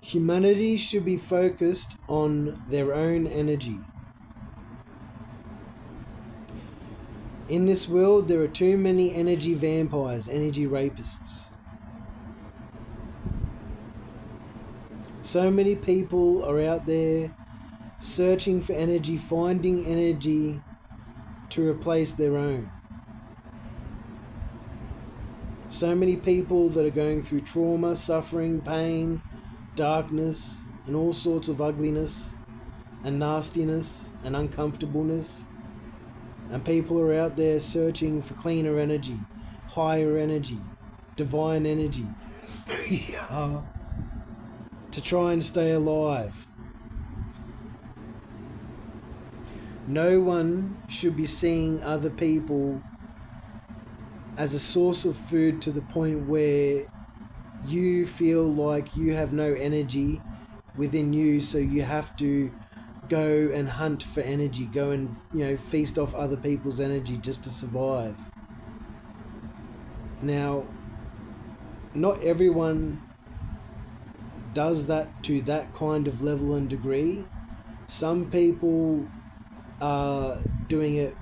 Humanity should be focused on their own energy. In this world, there are too many energy vampires, energy rapists. So many people are out there searching for energy, finding energy to replace their own. So many people that are going through trauma, suffering, pain, darkness, and all sorts of ugliness and nastiness and uncomfortableness. And people are out there searching for cleaner energy, higher energy, divine energy, to try and stay alive. No one should be seeing other people as a source of food to the point where you feel like you have no energy within you, so you have to go and hunt for energy, go and feast off other people's energy just to survive. Now, not everyone does that to that kind of level and degree. Some people are doing it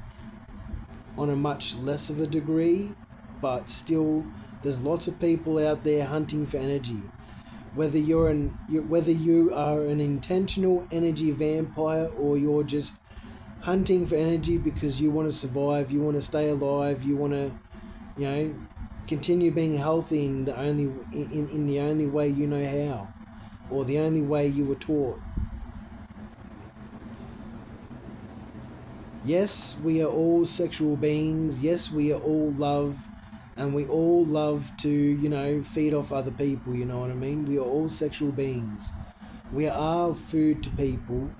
on a much less of a degree, but still there's lots of people out there hunting for energy. Whether you are an intentional energy vampire, or you're just hunting for energy because you want to survive, you want to stay alive, you want to continue being healthy in the only way you know how, or the only way you were taught. Yes, we are all sexual beings. Yes, we are all love. And we all love to, feed off other people, you know what I mean? We are all sexual beings. We are food to people,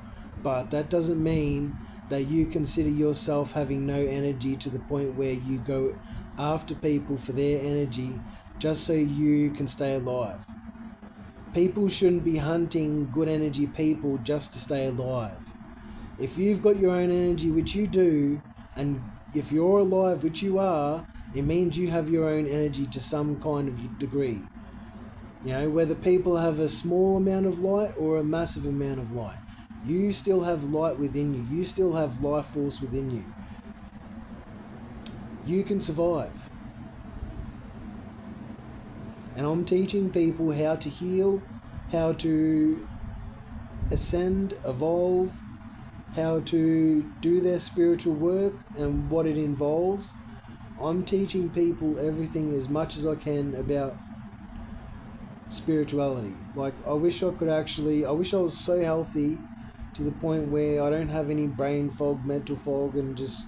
but that doesn't mean that you consider yourself having no energy to the point where you go after people for their energy just so you can stay alive. People shouldn't be hunting good energy people just to stay alive. If you've got your own energy, which you do, and if you're alive, which you are, it means you have your own energy to some kind of degree. Whether people have a small amount of light or a massive amount of light, you still have light within you. You still have life force within you. You can survive. And I'm teaching people how to heal, how to ascend, evolve, how to do their spiritual work and what it involves. I'm teaching people everything as much as I can about spirituality. Like, I wish I was so healthy to the point where I don't have any brain fog, mental fog, and just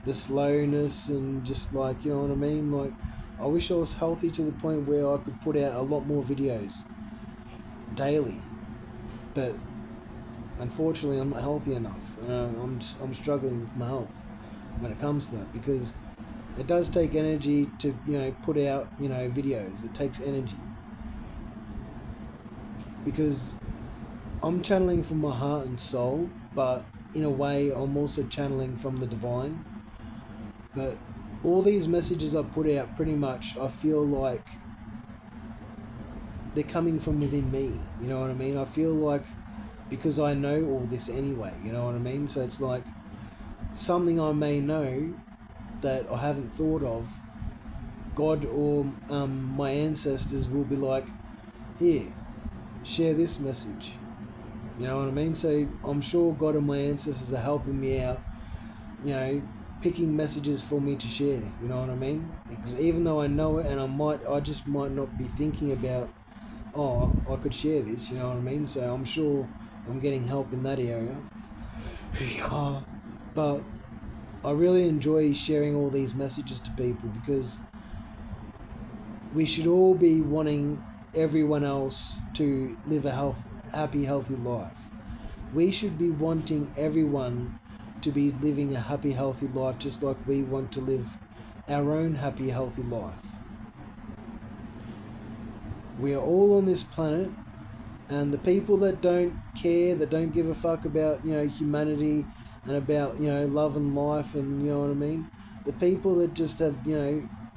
the slowness and just what I mean? Like, I wish I was healthy to the point where I could put out a lot more videos daily. But unfortunately, I'm not healthy enough. I'm struggling with my health when it comes to that, because it does take energy to put out videos. It takes energy, because I'm channeling from my heart and soul, but in a way I'm also channeling from the divine. But all these messages I put out, pretty much I feel like they're coming from within me, you know what I mean? I feel like, because I know all this anyway, you know what I mean? So it's like something I may know that I haven't thought of, God or my ancestors will be like, here, share this message. You know what I mean? So I'm sure God and my ancestors are helping me out, picking messages for me to share. You know what I mean? Because even though I know it, and I just might not be thinking about, I could share this. You know what I mean? So I'm sure I'm getting help in that area. But I really enjoy sharing all these messages to people, because we should all be wanting everyone else to live a happy, healthy life. We should be wanting everyone to be living a happy, healthy life, just like we want to live our own happy, healthy life. We are all on this planet, and the people that don't care, that don't give a fuck about humanity and about love and life, and you know what I mean, the people that just have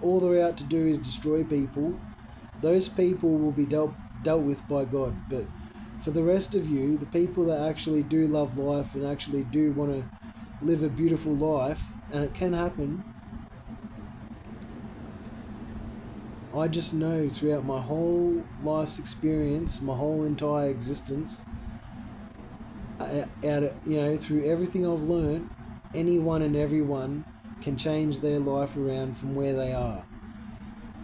all they're out to do is destroy people, those people will be dealt with by God. But for the rest of you, the people that actually do love life and actually do want to live a beautiful life, and it can happen, I just know throughout my whole life's experience, my whole entire existence, through everything I've learned, anyone and everyone can change their life around from where they are.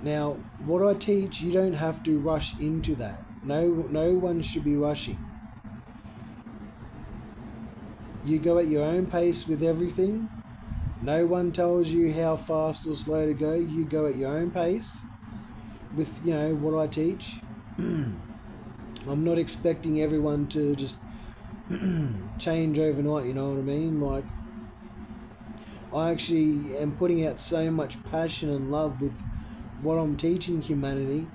Now, what I teach, you don't have to rush into that. No one should be rushing. You go at your own pace with everything. No one tells you how fast or slow to go. You go at your own pace with, what I teach. I'm not expecting everyone to just change overnight, you know what I mean? Like, I actually am putting out so much passion and love with what I'm teaching humanity,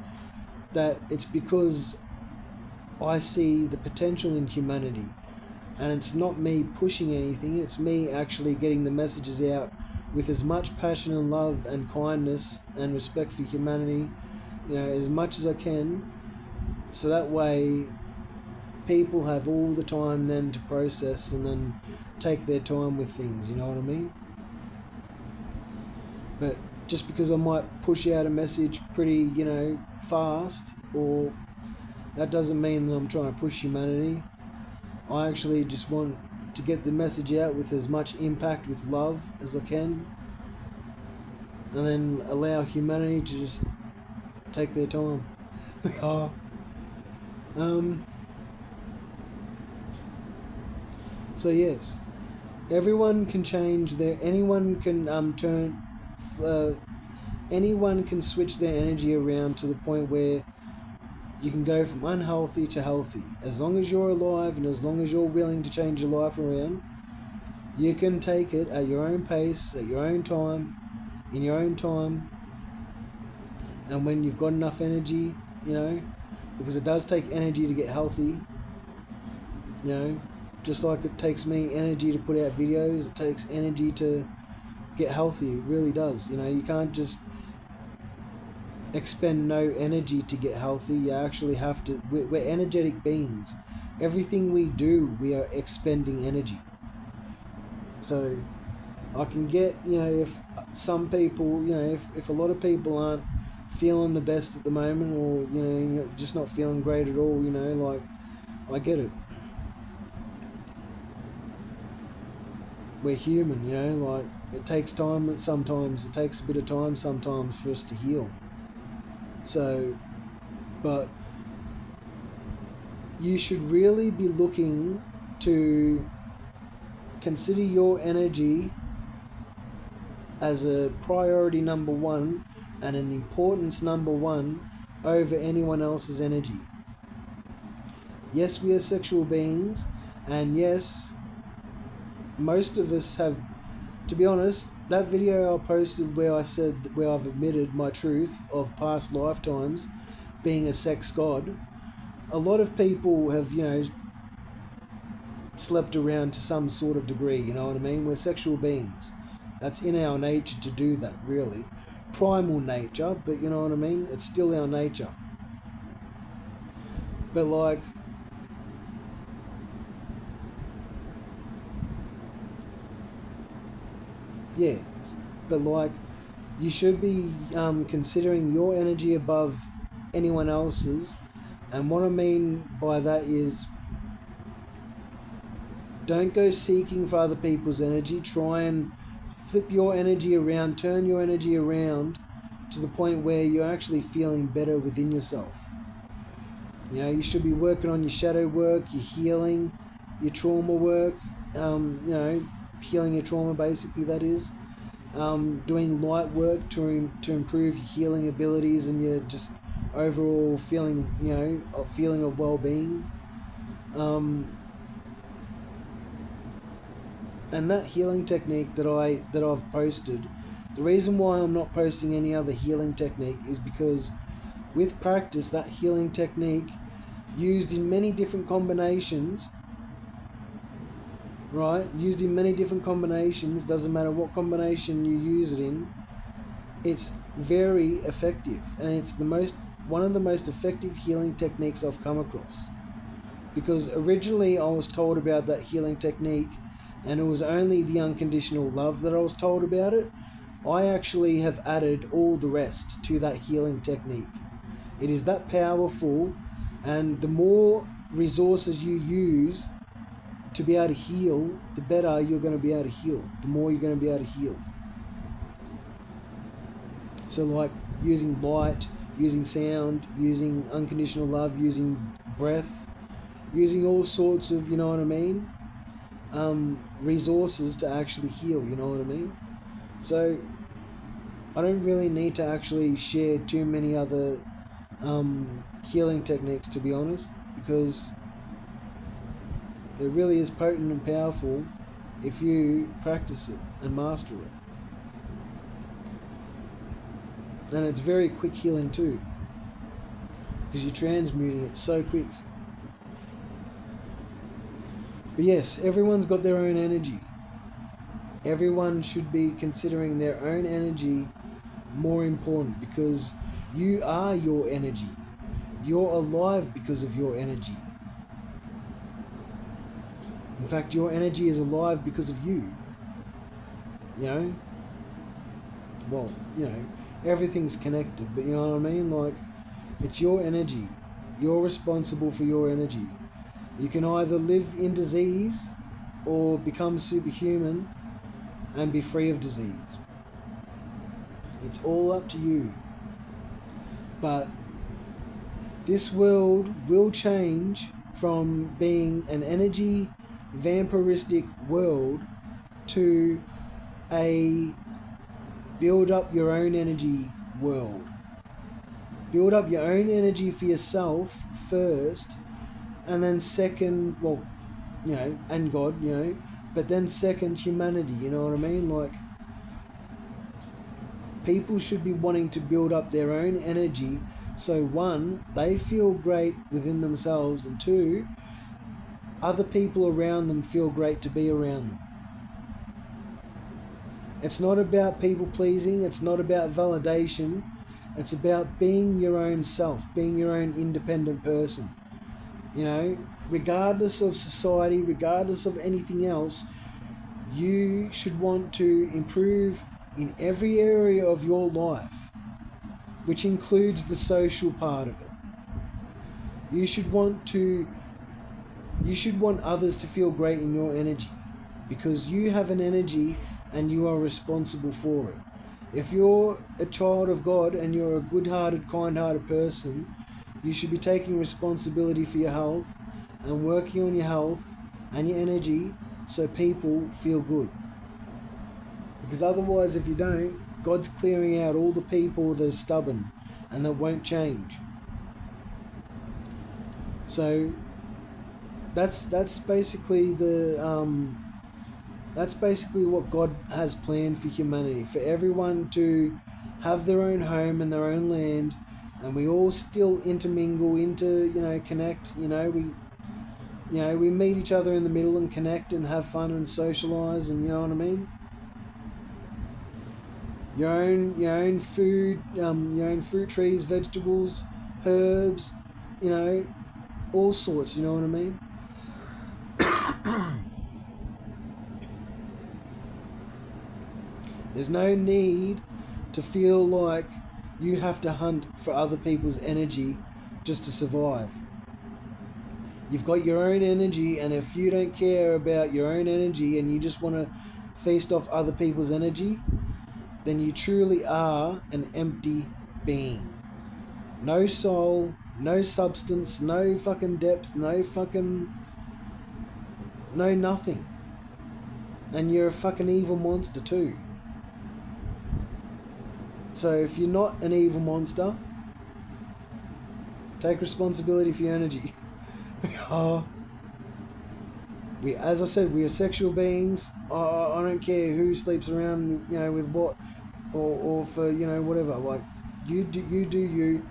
that it's because I see the potential in humanity. And it's not me pushing anything, it's me actually getting the messages out with as much passion and love and kindness and respect for humanity, as much as I can, so that way people have all the time then to process and then take their time with things, you know what I mean? But just because I might push out a message pretty, fast, or that doesn't mean that I'm trying to push humanity. I actually just want to get the message out with as much impact with love as I can, and then allow humanity to just take their time. So yes, everyone can change anyone can anyone can switch their energy around to the point where you can go from unhealthy to healthy. As long as you're alive and as long as you're willing to change your life around, you can take it at your own pace, at your own time, in your own time. And when you've got enough energy, because it does take energy to get healthy, just like it takes me energy to put out videos, it takes energy to get healthy. It really does. You can't just expend no energy to get healthy. You actually have to. We're energetic beings. Everything we do, we are expending energy. So I can get, if some people, if a lot of people aren't feeling the best at the moment, or just not feeling great at all, like, I get it. We're human, like, it takes time sometimes. It takes a bit of time sometimes for us to heal. So, but you should really be looking to consider your energy as a priority number one and an importance number one over anyone else's energy. Yes, we are sexual beings, and yes, most of us have, to be honest, that video I posted where I've admitted my truth of past lifetimes being a sex god, a lot of people have, slept around to some sort of degree, you know what I mean? We're sexual beings. That's in our nature to do that, really. Primal nature, but you know what I mean? It's still our nature. But like, yeah, but like, you should be considering your energy above anyone else's. And what I mean by that is, don't go seeking for other people's energy. Try and flip your energy around, turn your energy around to the point where you're actually feeling better within yourself. You should be working on your shadow work, your healing, your trauma work, healing your trauma, basically, that is. Doing light work to improve your healing abilities and your just overall feeling, feeling of well-being. And that healing technique that I've posted, the reason why I'm not posting any other healing technique is because with practice, that healing technique used in many different combinations, right? Used in many different combinations, doesn't matter what combination you use it in, it's very effective, and it's one of the most effective healing techniques I've come across. Because originally I was told about that healing technique, and it was only the unconditional love that I was told about it. I actually have added all the rest to that healing technique. It is that powerful, and the more resources you use to be able to heal, the better you're going to be able to heal. The more you're going to be able to heal. So like using light, using sound, using unconditional love, using breath, using all sorts of, you know what I mean, resources to actually heal, you know what I mean? So I don't really need to actually share too many other healing techniques, to be honest, because it really is potent and powerful if you practice it and master it. And it's very quick healing too, because you're transmuting it so quick. But yes, everyone's got their own energy. Everyone should be considering their own energy more important, because you are your energy. You're alive because of your energy. In fact, your energy is alive because of you. You know? Well, you know, everything's connected, but you know what I mean? Like, it's your energy. You're responsible for your energy. You can either live in disease or become superhuman and be free of disease. It's all up to you. But this world will change from being an energy vampiristic world to a build up your own energy world. Build up your own energy for yourself first, and then second, well, you know, and God, you know, but then second, humanity, you know what I mean? Like, people should be wanting to build up their own energy, so one, they feel great within themselves, and two, other people around them feel great to be around them. It's not about people pleasing, it's not about validation, it's about being your own self, being your own independent person. You know, regardless of society, regardless of anything else, you should want to improve in every area of your life, which includes the social part of it. You should want others to feel great in your energy, because you have an energy and you are responsible for it. If you're a child of God and you're a good-hearted, kind-hearted person, you should be taking responsibility for your health and working on your health and your energy so people feel good. Because otherwise, if you don't, God's clearing out all the people that are stubborn and that won't change. So that's basically that's basically what God has planned for humanity, for everyone to have their own home and their own land, and we all still intermingle, connect. We meet each other in the middle and connect and have fun and socialize, and you know what I mean. Your own food, your own fruit trees, vegetables, herbs, all sorts. You know what I mean. There's no need to feel like you have to hunt for other people's energy just to survive. You've got your own energy, and if you don't care about your own energy and you just want to feast off other people's energy, then you truly are an empty being. No soul, no substance, no fucking depth, no nothing. And you're a fucking evil monster too. So if you're not an evil monster, take responsibility for your energy. As I said, we are sexual beings. I don't care who sleeps around, with what, or for, whatever. Like, you do you.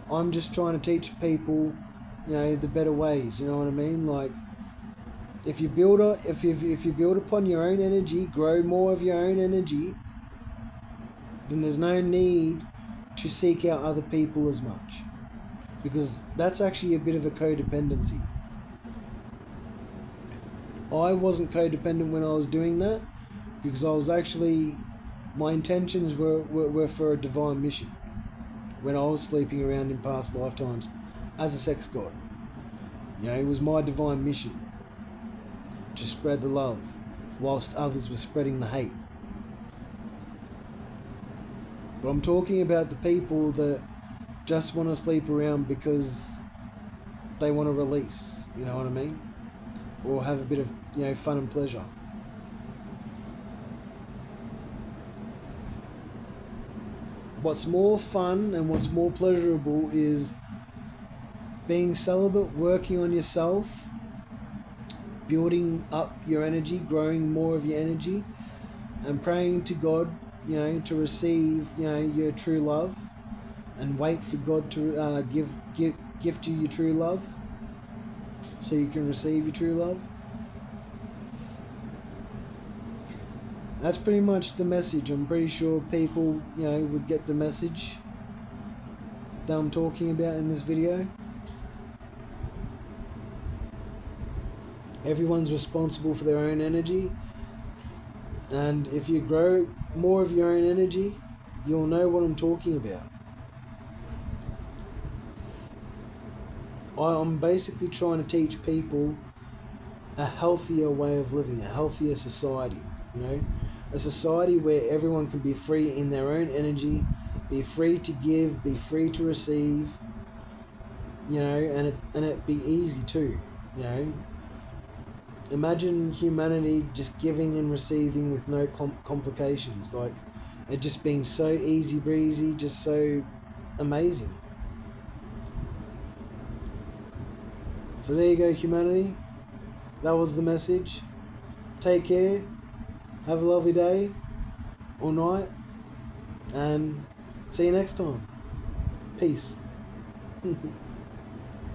I'm just trying to teach people, the better ways. You know what I mean? Like, if you build upon your own energy, grow more of your own energy, then there's no need to seek out other people as much, because that's actually a bit of a codependency. I wasn't codependent when I was doing that, because I was actually, my intentions were for a divine mission when I was sleeping around in past lifetimes as a sex god. You know, it was my divine mission to spread the love whilst others were spreading the hate. But I'm talking about the people that just want to sleep around because they want to release, you know what I mean? Or have a bit of, you know, fun and pleasure. What's more fun and what's more pleasurable is being celibate, working on yourself, building up your energy, growing more of your energy, and praying to God, you know, to receive, you know, your true love, and wait for God to gift you your true love, so you can receive your true love. That's pretty much the message. I'm pretty sure people, you know, would get the message that I'm talking about in this video. Everyone's responsible for their own energy, and if you grow more of your own energy, you'll know what I'm talking about. I'm basically trying to teach people a healthier way of living, a healthier society, you know, a society where everyone can be free in their own energy, be free to give, be free to receive, you know, and it be easy too, you know. Imagine humanity just giving and receiving with no complications, like it just being so easy breezy, just so amazing. So there you go, humanity. That was the message. Take care. Have a lovely day or night, and see you next time. Peace.